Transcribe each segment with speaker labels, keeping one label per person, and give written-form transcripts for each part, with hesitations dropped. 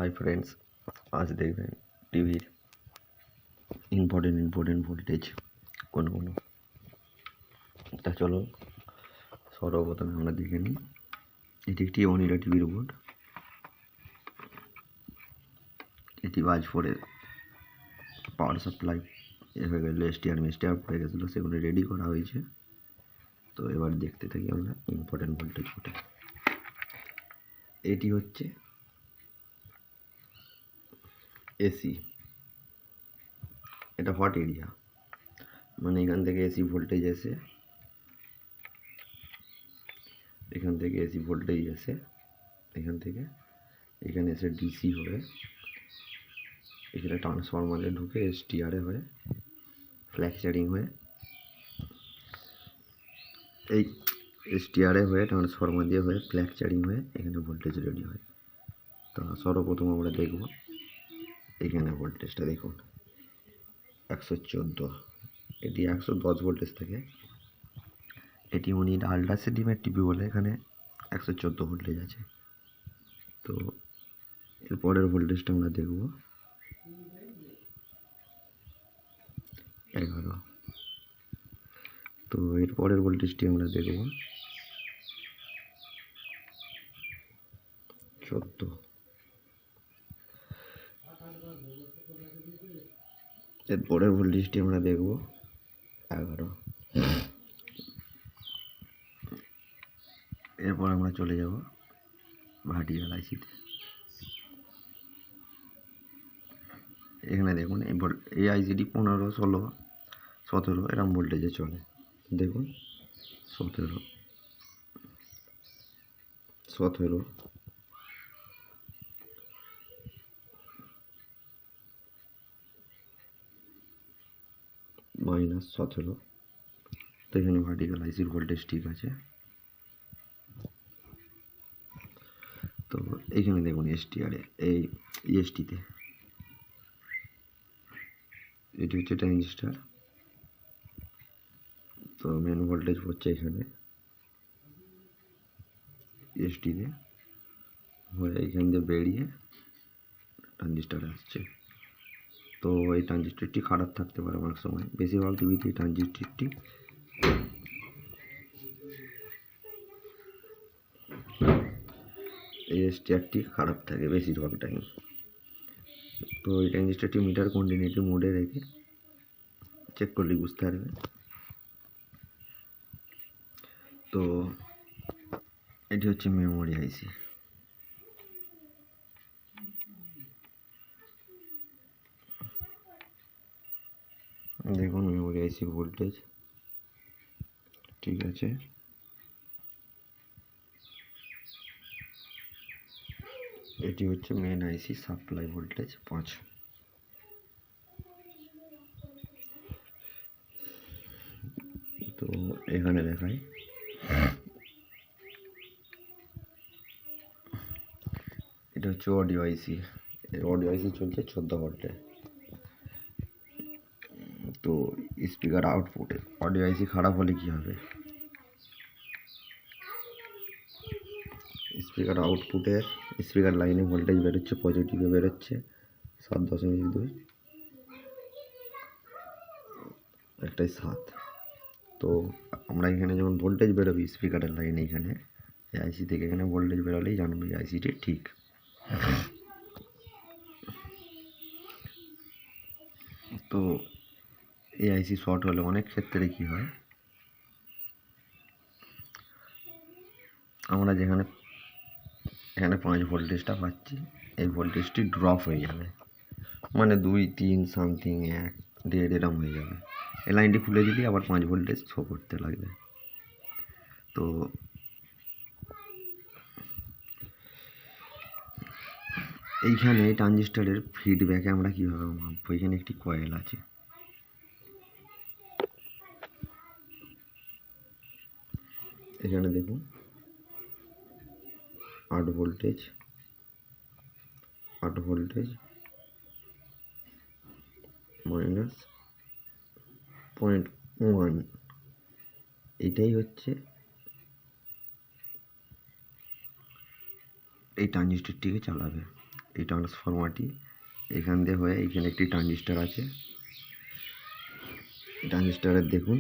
Speaker 1: Hi friends, आज देख रहे हैं टीवी इम्पोर्टेंट ভোল্টেজ কোন তা চলো সর্বপ্রথমে আমরা দেখে নিই। এটি একটি ওনিডা টিভির বোর্ড। এটি বাজ ফোরের পাওয়ার সাপ্লাই হয়ে গেল, স্টিয়ার পড়ে গেছিলো, সেগুলো রেডি করা হয়েছে। তো এবার দেখতে থাকি আমরা ইম্পর্টেন্ট ভোল্টেজ কোটা। এটি হচ্ছে এসি, এটা হট এরিয়া, মানে এখান থেকে এসি ভোল্টেজ এসে এখান থেকে এখানে এসে ডিসি হয়ে এখানে ট্রান্সফরমারে ঢুকে স্টিয়ারে হয়ে ফ্ল্যাকচারিং হয়ে এই স্টিয়ারে হয়ে ট্রান্সফরমার দিয়ে হয়ে ফ্ল্যাকচারিং হয়ে এখানে ভোল্টেজ রেডি হয়। তো সর্বপ্রথম আমরা দেখব এখানে ভোল্টেজটা দেখুন 114, এটি 110 ভোল্টেজ থেকে। এটি ওনিডা আল্ট্রাসলিমের টিভি বলে এখানে 114 ভোল্টেজ আছে। তো এরপরের ভোল্টেজটা আমরা দেখব 11। তো এরপরের ভোল্টেজটি আমরা দেখব 14। এরপরের ভোল্টেজটি আমরা দেখব 11। এরপর আমরা চলে যাব ভার্টিক্যাল আইসিতে। এখানে দেখুন এই আইসিটি 15, 16, 17 এরকম ভোল্টেজে চলে। দেখুন 17, 17, -17। তো এখানে ভার্টিক্যাল আইসির ভোল্টেজ ঠিক আছে। তো এইখানে দেখুন স্টিয়ারে এই ইএসটিতে এটি হচ্ছে ট্রানজিস্টার। তো মেন ভোল্টেজ হচ্ছে এখানে ইএসটিতে হয়ে এখান দিয়ে বেরিয়ে ট্রানজিস্টারে আসছে। তো এই ট্রানজিস্টারটি খারাপ থাকতে পারে অনেক সময়, বেশিরভাগ টিভিতে এই ট্রানজিস্টারটি এই স্টিয়ারটি খারাপ থাকে বেশিরভাগ টাইম। তো এই ট্রানজিস্টারটি মিটার কন্টিনিউটি মোডে রেখে চেক করলে বুঝতে পারবে। তো এটি হচ্ছে মেমোরি আইসি। দেখুন মেমোরি আইসির ভোল্টেজ ঠিক আছে। এটি হচ্ছে মেন আইসি সাপ্লাই ভোল্টেজ 5। তো এখানে দেখাই এটা হচ্ছে অডিও আইসি। অডিও আইসি চলছে 14 ভোল্টে। তো স্পিকার আউটপুটে অডিও আইসি খারাপ হলে কি হবে, স্পিকার আউটপুটের স্পিকার লাইনে ভোল্টেজ বেরোচ্ছে, পজিটিভে বেরোচ্ছে 7.2, একটাই 7। তো আমরা এখানে যেমন ভোল্টেজ বেরোবে স্পিকারের লাইনে, এখানে এই আইসি থেকে এখানে ভোল্টেজ বেরোলেই জানবো এই আইসিটি ঠিক। তো এই আইসি শর্ট হলে অনেক ক্ষেত্রে কি হয়, আমরা যেখানে এখানে 5 ভোল্টেজটা পাচ্ছি এই ভোল্টেজটি ড্রপ হয়ে যাবে, মানে 2, 3 সামথিং 1, 1.5 এরম হয়ে যাবে। এই লাইনটি খুলে দিলেই আবার 5 ভোল্টেজ শো করতে লাগবে। তো এইখানে ট্রানজিস্টারের ফিডব্যাকে আমরা কীভাবে মাপবো, এখানে একটি কয়েল আছে। এখানে দেখুন 8 ভোল্টেজ -0.1, এটাই হচ্ছে এই ট্রানজিস্টারটিকে চালাবে। এই ট্রান্সফরমারটি এখান দিয়ে হয়ে এখানে একটি ট্রানজিস্টার আছে। ট্রানজিস্টারের দেখুন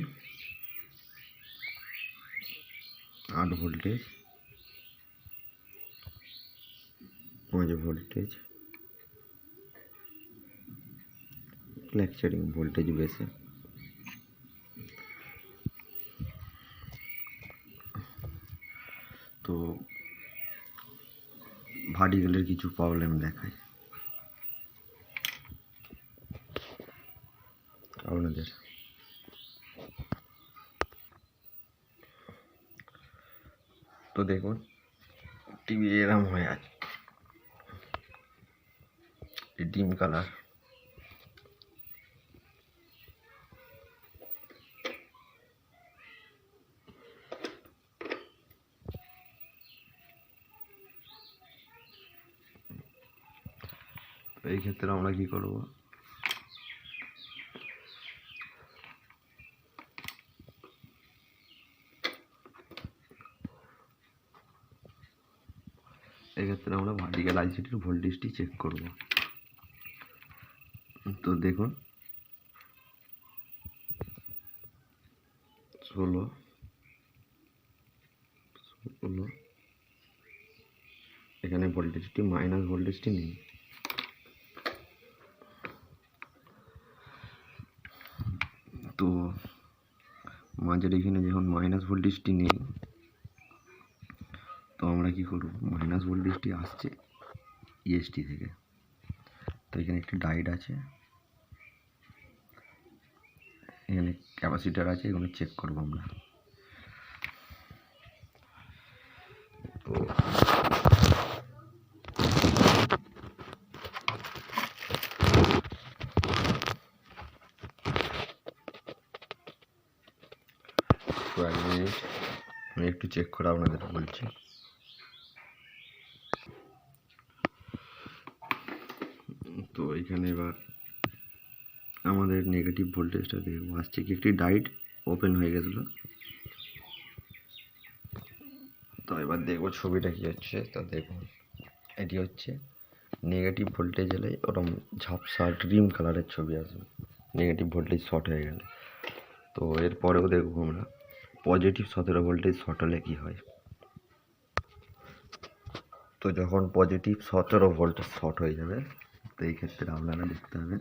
Speaker 1: 8 ভোল্টেজ, 5 ভোল্টেজ, ফ্ল্যাকচারিং ভোল্টেজ বেশি। তো ভার্টিক্যালের কিছু প্রবলেম দেখায় আপনাদের। তো দেখুন টিভি এরম হয়ে আছে, ডিম কালার। এই ক্ষেত্রে আমরা কি করব, এক্ষেত্রে আমরা ভার্টিক্যাল আইসিটির ভোল্টেজটি চেক করব। তো দেখুন 16 এখানে ভোল্টেজটি মাইনাস ভোল্টেজটি নেই। তো মাঝের এখানে যখন মাইনাস ভোল্টেজটি নেই, তো আমরা কি করব, মাইনাস ভোল্টেজটি আসছে ইএসটি থেকে। তো এখানে একটি ডায়োড আছে, এখানে ক্যাপাসিটার আছে, এগুলো চেক করব আমরা। তো এক মিনিট আমি একটু চেক করে আপনাদের বলছি। তো এখানে এবার আমাদের নেগেটিভ ভোল্টেজটা দেখবো, আসছে কি একটি ডায়োড ওপেন হয়ে গেছিলো। তো এবার দেখবো ছবিটা কি হচ্ছে। তো দেখুন এটি হচ্ছে নেগেটিভ ভোল্টেজ এলে ওরকম ঝাপসা ড্রিম কালারের ছবি আসবে, নেগেটিভ ভোল্টেজ শর্ট হয়ে গেলে। তো এরপরেও দেখবো আমরা পজিটিভ 17 ভোল্টেজ শর্ট হলে কী হয়। তো যখন পজিটিভ 17 ভোল্টেজ শর্ট হয়ে যাবে, তো এই ক্ষেত্রে আপনারা দেখতে হবে।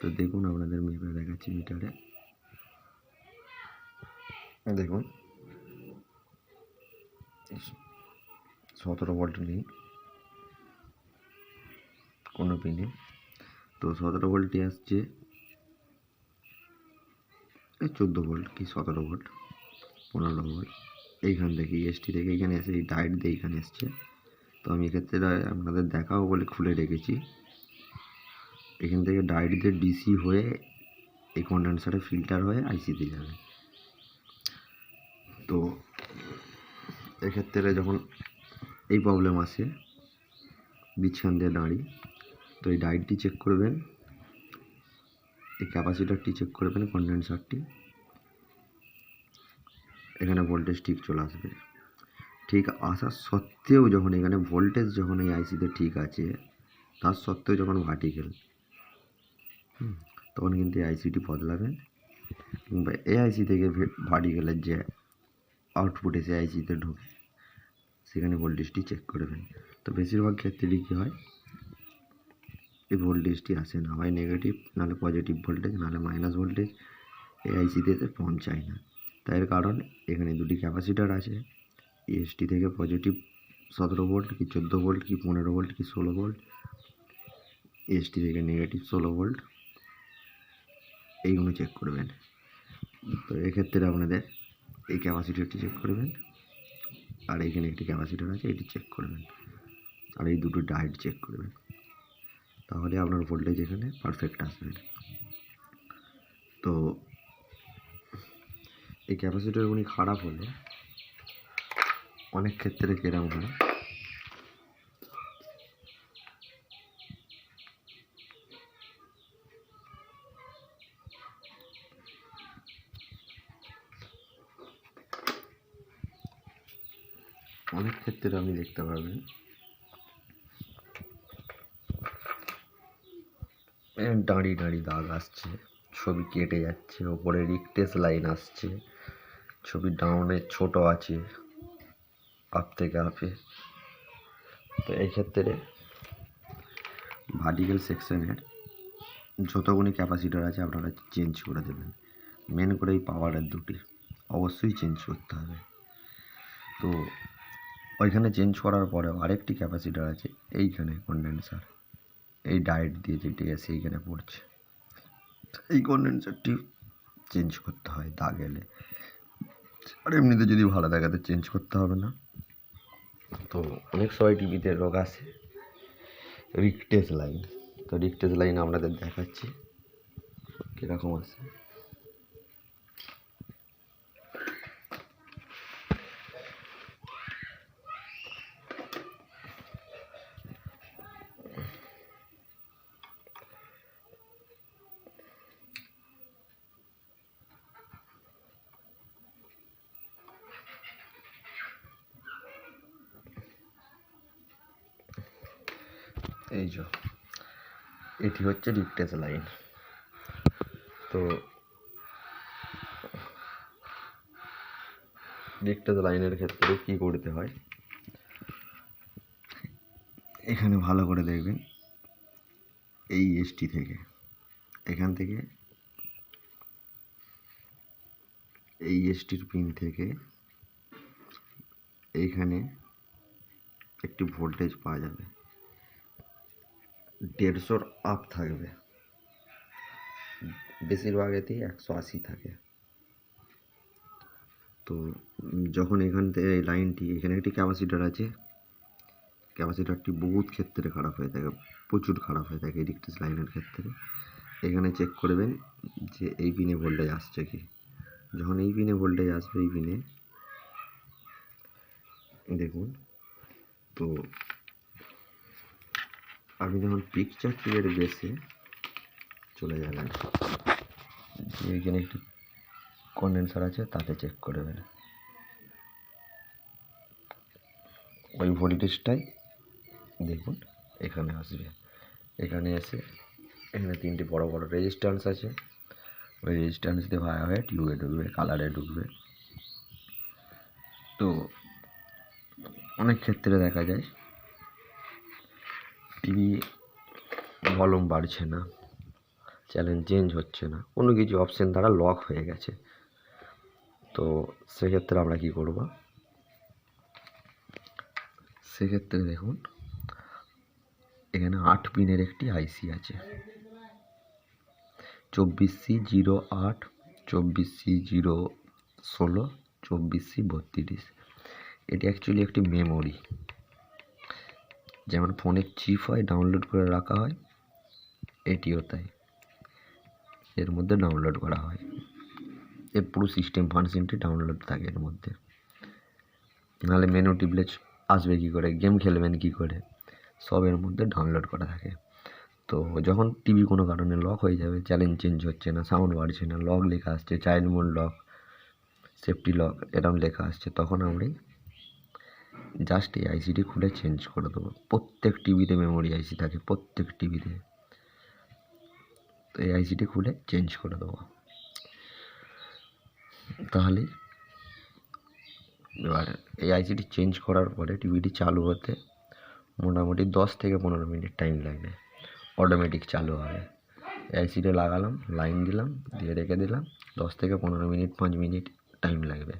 Speaker 1: তো দেখুন আপনাদের মেপে দেখাচ্ছি মিটারে, দেখুন 17 ভোল্ট নেই কোনো পিনে। তো 17 ভোল্টই আসছে 14 ভোল্ট কি 17 ভোল্ট 15 ভোল্ট এইখান থেকে ইএসটি থেকে এখানে এসে এই ডায়োড দিয়ে এখানে এসছে। তো আমি এক্ষেত্রে আপনাদের দেখাবো বলে খুলে রেখেছি। এখান থেকে ডায়োড দিয়ে ডিসি হয়ে এই কন্ডেন্সারে ফিল্টার হয়ে আইসিতে যাবে। তো এক্ষেত্রে যখন এই প্রবলেম আসে বিচ্ছান দিয়ে দাঁড়িয়ে, তো এই ডায়োডটি চেক করবেন, এই ক্যাপাসিটারটি চেক করবেন, কন্ডেন্সারটি, এখানে ভোল্টেজ ঠিক চলে আসবে। ঠিক আসা সত্ত্বেও যখন এখানে ভোল্টেজ যখন এই আইসিতে ঠিক আছে, তার সত্ত্বেও যখন ভার্টিক্যাল, তখন কিন্তু এই আইসিটি বদলাবেন, কিংবা এই আইসি থেকে ভার্টিক্যালের যে আউটপুট এসে আইসিতে ঢোকে সেখানে ভোল্টেজটি চেক করবেন। তো বেশিরভাগ ক্ষেত্রেই কী হয়, এই ভোল্টেজটি আসে না, হয় নেগেটিভ নাহলে পজিটিভ ভোল্টেজ নাহলে মাইনাস ভোল্টেজ, এই আইসিতে পৌঁছায় না। তাই এর কারণ এখানে দুটি ক্যাপাসিটার আছে, ইএসটি থেকে পজিটিভ 17 ভোল্ট কি 14 ভোল্ট কি 15 ভোল্ট কি 16 ভোল্ট, ইএসটি থেকে নেগেটিভ 16 ভোল্ট, এইগুলো চেক করবেন। তো এক্ষেত্রে আপনাদের এই ক্যাপাসিটারটি চেক করবেন, আর এইখানে একটি ক্যাপাসিটার আছে এটি চেক করবেন, আর এই দুটো ডায়োড চেক করবেন, তাহলে আপনার ভোল্টেজ এখানে পারফেক্ট আসবে। তো এই ক্যাপাসিটারগুলি খারাপ হলে অনেক ক্ষেত্রে কেরাম হয়, অনেক ক্ষেত্রে আপনি দেখতে পাবেন দাঁড়ি দাঁড়ি দাগ আসছে, ছবি কেটে যাচ্ছে, ওপরে রিকটেস লাইন আসছে, ছবি ডাউনে ছোট আছে আপ থেকে আপে। তো এই ক্ষেত্রে ভার্টিক্যাল সেকশনের যতগুলি ক্যাপাসিটার আছে আপনারা চেঞ্জ করে দেবেন। মেন করে এই পাওয়ারের দুটি অবশ্যই চেঞ্জ করতে হবে। তো ওইখানে চেঞ্জ করার পরেও আরেকটি ক্যাপাসিটার আছে এইখানে কন্ডেন্সার, এই ডায়েট দিয়ে যেটি আছে এইখানে পড়ছে, এই কন্ডেন্সারটি চেঞ্জ করতে হয় দাগ এলে। আর এমনিতে যদি ভালো দেখাতে চেঞ্জ করতে হবে না। তো অনেক সময় টিভিতে রোগ আসে রিকটেস লাইন। তো রিকটেস লাইন আপনাদের দেখাচ্ছি কীরকম আছে। এই যে এটি হচ্ছে রিকটেস লাইন। তো রিকটেস লাইনের ক্ষেত্রে কী করতে হয়, এখানে ভালো করে দেখবেন এই এসটি থেকে, এখান থেকে এই এসটির পিন থেকে এইখানে একটি ভোল্টেজ পাওয়া যাবে, 150 আপ থাকবে, বেশিরভাগ এতেই 180 থাকে। তো যখন এখান থেকে এই লাইনটি, এখানে একটি ক্যাপাসিটার আছে, ক্যাপাসিটারটি বহুত ক্ষেত্রে খারাপ হয়ে থাকে, প্রচুর খারাপ হয়ে থাকে রিকটেস লাইনের ক্ষেত্রে। এখানে চেক করবেন যে এই পিনে ভোল্টেজ আসছে কি। যখন এই পিনে ভোল্টেজ আসবে, এই পিনে দেখুন, তো আপনি যখন পিকচার টিভির বেসে চলে যাবেন, যে এখানে একটি কন্ডেন্সার আছে তাতে চেক করবেন, ওই ভোল্টেজটাই দেখুন এখানে আসবে। এখানে এসে এখানে 3টি বড় বড় রেজিস্ট্যান্স আছে, ওই রেজিস্ট্যান্স দিয়ে ভায়া হয়ে টিউবে ঢুকবে, কালারে ঢুকবে। তো অনেক ক্ষেত্রে দেখা যায় টিভি ভলিউম বাড়ছে না, চ্যানেল চেঞ্জ হচ্ছে না, কোনো কিছু অপশান দ্বারা লক হয়ে গেছে। তো সেক্ষেত্রে আমরা কি করব, সেক্ষেত্রে দেখুন এখানে 8 পিনের একটি আইসি আছে, 24C08, 24C016, 24C32। এটি অ্যাকচুয়ালি একটি মেমোরি, যেমন ফোনের চিপ হয় ডাউনলোড করে রাখা হয়, এটিও তাই, এর মধ্যে ডাউনলোড করা হয়, এর পুরো সিস্টেম ফাংশনটি ডাউনলোড থাকে এর মধ্যে। নাহলে মেনু টিপলে আসবে কী করে, গেম খেলবেন কী করে, সব এর মধ্যে ডাউনলোড করা থাকে। তো যখন টিভি কোনো কারণে লক হয়ে যাবে, চ্যানেল চেঞ্জ হচ্ছে না, সাউন্ড বাড়ছে না, লক লেখা আসছে, child mode lock, safety lock এরকম লেখা আসছে, তখন আমরা জাস্ট এই আইসিটি খুলে চেঞ্জ করে দেবো। প্রত্যেক টিভিতে মেমোরি আইসি থাকে, প্রত্যেক টিভিতে। তো এই আইসিটি খুলে চেঞ্জ করে দেবো, তাহলে এবার এই আইসিটি চেঞ্জ করার পরে টিভিটি চালু হতে মোটামুটি 10 থেকে 15 মিনিট টাইম লাগবে, অটোমেটিক চালু হবে। আইসিটি লাগালাম, লাইন দিলাম, দিয়ে রেখে দিলাম, 10 থেকে 15 মিনিট, 5 মিনিট টাইম লাগবে,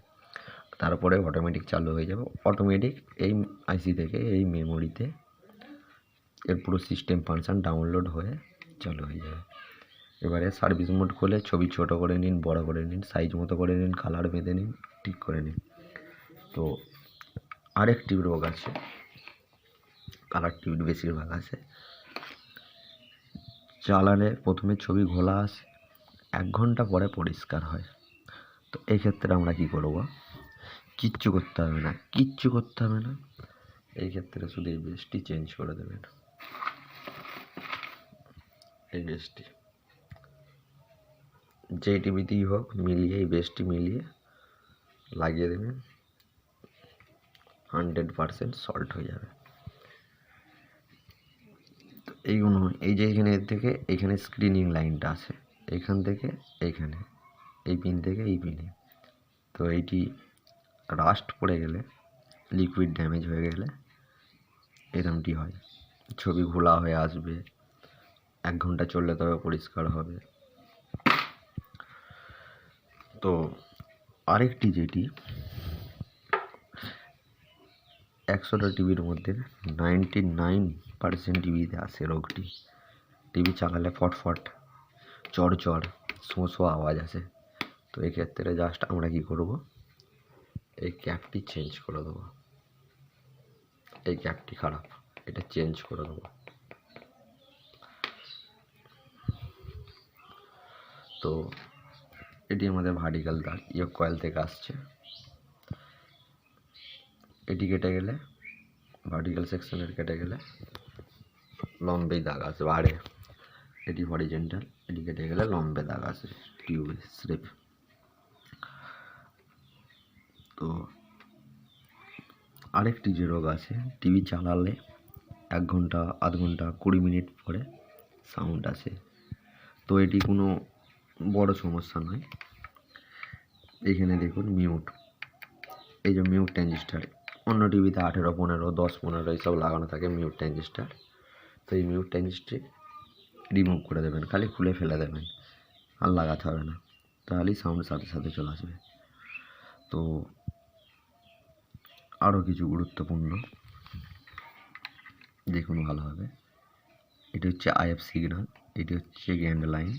Speaker 1: তারপরে অটোমেটিক চালু হয়ে যাবে। অটোমেটিক এই আইসি থেকে এই মেমোরিতে এর পুরো সিস্টেম ফাংশন ডাউনলোড হয়ে চালু হয়ে যাবে। এবারে সার্ভিস মোড খুলে ছবি ছোটো করে নিন, বড় করে নিন, সাইজ মতো করে নিন, কালার বেঁধে নিন, ঠিক করে নিন। তো আরেকটি রোগ আছে, কালার টিভির বেশিরভাগ আছে, চালালে প্রথমে ছবি ঘোলা আসে, 1 ঘন্টা পরে পরিষ্কার হয়। তো এই ক্ষেত্রে আমরা কি করব, কিচ্ছু করতে হবে না, কিচ্ছু করতে হবে না। এই ক্ষেত্রে শুধু এই বেসটি চেঞ্জ করে দেবেন, এই বেসটি যে টিভিতেই হোক মিলিয়ে, এই বেসটি মিলিয়ে লাগিয়ে দেবেন, 100% সল্ট হয়ে যাবে। তো এইগুলো এই যে এখানে এর থেকে এইখানে স্ক্রিনিং লাইনটা আছে, এইখান থেকে এইখানে, এই পিন থেকে এই পিনে। তো এইটি রাস্ট পড়ে গেলে, লিকুইড ড্যামেজ হয়ে গেলে এরকমটি হয়, ছবি ঘোলা হয়ে আসবে, 1 ঘন্টা চললে তবে পরিষ্কার হবে। তো আরেকটি যেটি 100টা টিভির মধ্যে 99% টিভিতে আসে রোগটি, টিভি চালালে ফটফট, চড় শো আওয়াজ আসে। তো এক্ষেত্রে জাস্ট আমরা কি করব, এই ক্যাপটি চেঞ্জ করে দেবো। এই ক্যাপটি খারাপ, এটা চেঞ্জ করে দেবো। তো এটি আমাদের ভার্টিক্যাল দাগ ইয়োককয়েল থেকে আসছে। এটি কেটে গেলে, ভার্টিক্যাল সেকশনের কেটে গেলে লম্বে দাগ আসবে। আরে এটি হরিজেন্টাল, এটি কেটে গেলে লম্বে দাগ আসে টিউবে স্লিপ। তো আরেকটি যে রোগ আছে, টিভি চালালে 1 ঘন্টা, আধ ঘন্টা, 20 মিনিট পরে সাউন্ড আসে। তো এটি কোনো বড় সমস্যা নয়। এখানে দেখুন মিউট, এই যে মিউট ট্রানজিস্টার, অন্য টিভিতে 18, 15, 10, 15 এইসব লাগানো থাকে মিউট ট্রানজিস্টার। তো এই মিউট ট্রানজিস্টার রিমুভ করে দেবেন, খালি খুলে ফেলে দেবেন, আর লাগাতে হবে না, তাহলেই সাউন্ড সাথে সাথে চলে আসবে। তো আরও কিছু গুরুত্বপূর্ণ দেখুন ভালোভাবে। এটি হচ্ছে IF সিগন্যাল, এটি হচ্ছে গ্যান্ড লাইন,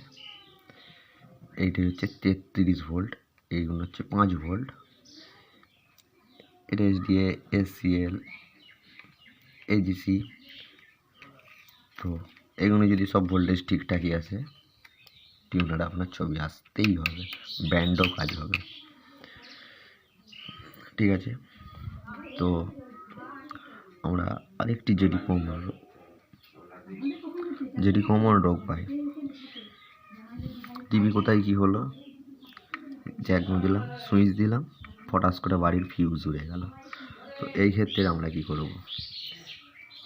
Speaker 1: এইটি হচ্ছে 33 ভোল্ট, এইগুলো হচ্ছে 5 ভোল্ট, এটা SDA, SCL, AGC। তো এগুলো যদি সব ভোল্টেজ ঠিকঠাকই আসে, টিউনারে আপনার ছবি আসতেই হবে, ব্যান্ডও কাজ হবে। ঠিক আছে। তো আমরা আরেকটি যেটি কমন রোগ পাই, টিভি কোথায় কি হলো, জ্যাক দিলাম, সুইচ দিলাম, ফটাস করে বাড়ির ফিউজ উড়ে গেল। তো এই ক্ষেত্রে আমরা কি করব,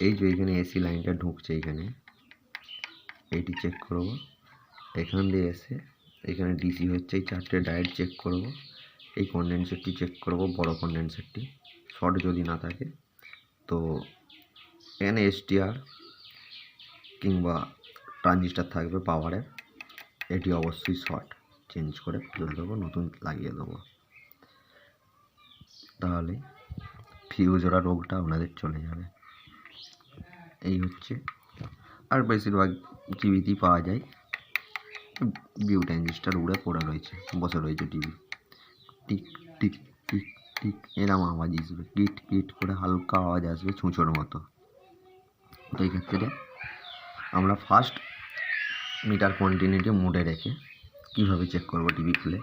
Speaker 1: এই যে এখানে এসি লাইনটা ঢুকছে, এইটি চেক করব, এখান দিয়ে এসে এখানে ডিসি হচ্ছে, এই 4টে ডায়োড চেক করব, এই কন্ডেন্সারটি চেক করব, বড় কন্ডেন্সারটি, শর্ট যদি না থাকে তো এখানে STR কিংবা ট্রানজিস্টার থাকবে পাওয়ারের, এটি অবশ্যই শর্ট, চেঞ্জ করে ফেলে দেবো, নতুন লাগিয়ে দেবো, তাহলে ফিউজ ওরা রোগটা আপনাদের চলে যাবে। এই হচ্ছে, আর বেশিরভাগ টিভিতেই পাওয়া যায় ভিউ ট্রানজিস্টার উড়ে পড়ে রয়েছে, বসে রয়েছে TV, tick tick tick tick এরম আওয়াজ আসবে, কিট কিট করে হালকা আওয়াজ আসবে ছুঁচোর মতো। তো এই ক্ষেত্রে আমরা ফার্স্ট মিটার কন্টিনিউটি মোডে রেখে কীভাবে চেক করব, টিভি খুলে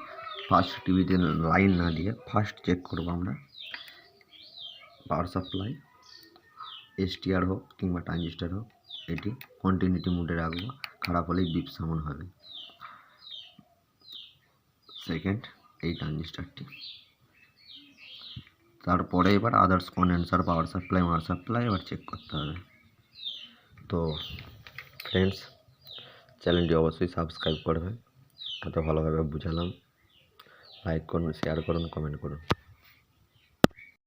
Speaker 1: ফার্স্ট টিভিতে লাইন না দিয়ে ফার্স্ট চেক করব আমরা পাওয়ার সাপ্লাই, STR হোক কিংবা ট্রানজিস্টার হোক, এটি কন্টিনিউটি মোডে রাখবো, খারাপ হলেই বিপ সাউন্ড হবে। সেকেন্ড এই ট্রানজিস্টারটি, তারপরে এবার আদার্স কন্ডেন্সার, পাওয়ার সাপ্লাই এবার চেক করতে হবে। তো ফ্রেন্ডস, চ্যানেলটি অবশ্যই সাবস্ক্রাইব করবেন, এত ভালোভাবে বুঝালাম, লাইক করুন, শেয়ার করুন, কমেন্ট করুন।